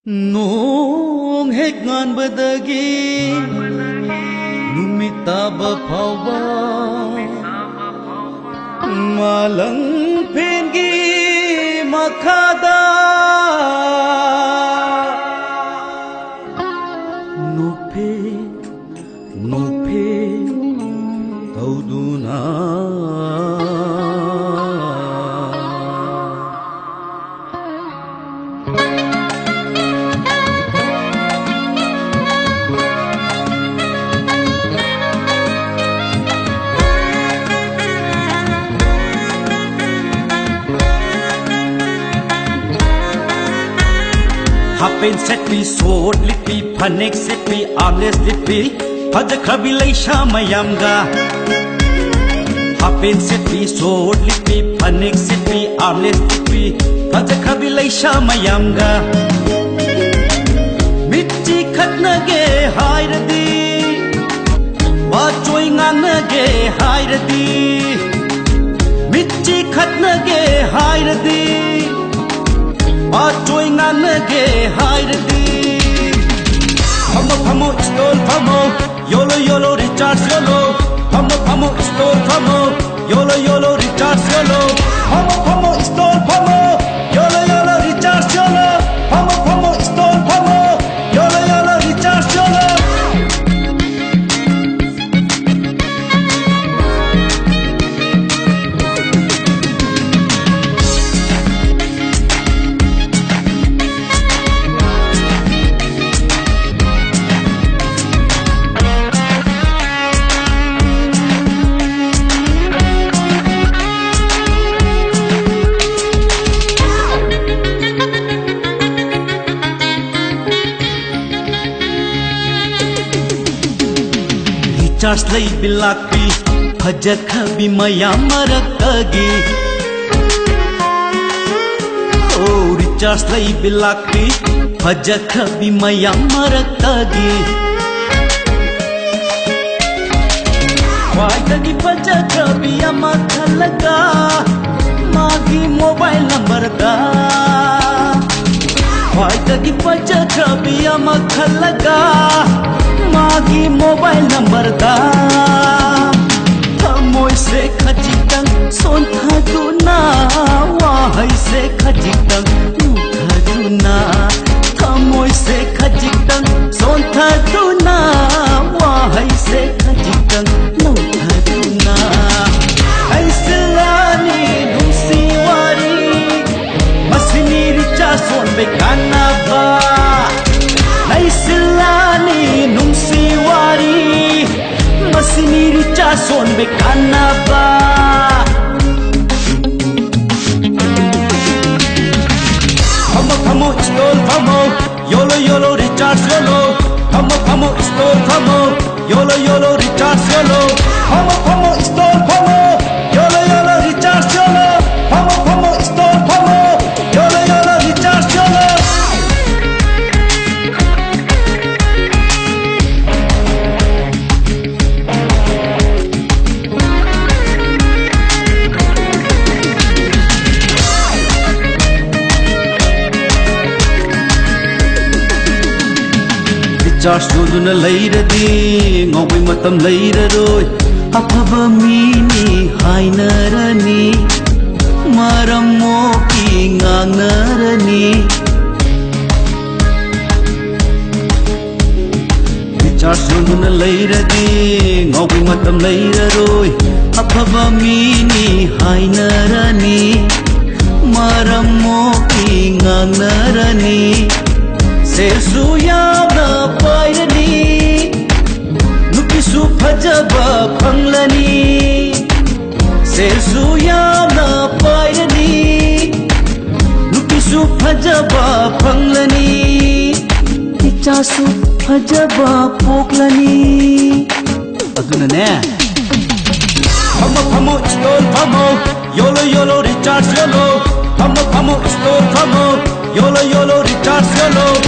Nung hek ngan badagi numita ba phawa malang pengi makhada nupe nupe tauduna Happen set me sword lippy panic sippy armless lippy Haja krabi lay shamayamga Happen set me sword lippy panic sippy armless lippy Haja krabi lay shamayamga Mitti khatna ge hairadi Wa choi ngana ge hairadi Mitti khatna ge hairadi Atoy nganage hairadi Phamo phamo stol phamo Yolo yolo recharge yolo Phamo phamo stol phamo Yolo yolo recharge yolo Phamo phamo stol phamo Yolo yolo recharge yolo Phamo phamo stol phamo Yolo yolo recharge yolo Recharge lay bilaki Hajak habi maya marakagi Oh recharge lay bilaki Hajak habi maya marakagi Waitagi hajak habi ama khalaga Magi mobile number da Waitagi hajak habi ama khalaga Magi mobile number da Thamoy se khajitang son thaduna Wahai se khajitang nu thaduna Thamoy se khajitang son thaduna Wahai se khajitang nu thaduna Ai silani nusi wari Masini richa son bekana ba Ai silani nungsi wari Masini richa son bekana ba Phamo phamo stol phamo Yolo yolo recharge yolo Phamo phamo stol phamo Yolo yolo recharge yolo Phamo phamo stol phamo Yolo yolo recharge yolo Phamo phamo stol phamo Yolo yolo recharge yolo Recharge yoduna leiradi Ngawai matam leiraroi Afaba mini hainarani Maram moki ngangarani Recharge yoduna leiradi Ngawai matam leiraroi Afaba mini hainarani Maram moki ngangarani Sesu yavna pairani Nupisu phajaba phanglani Sesu yavna pairani Nupisu phajaba phanglani Ichasu phajaba poklani Aduna ne Phamo phamo stol phamo Yolo yolo recharge yolo Phamo phamo stol phamo Yolo yolo recharge yolo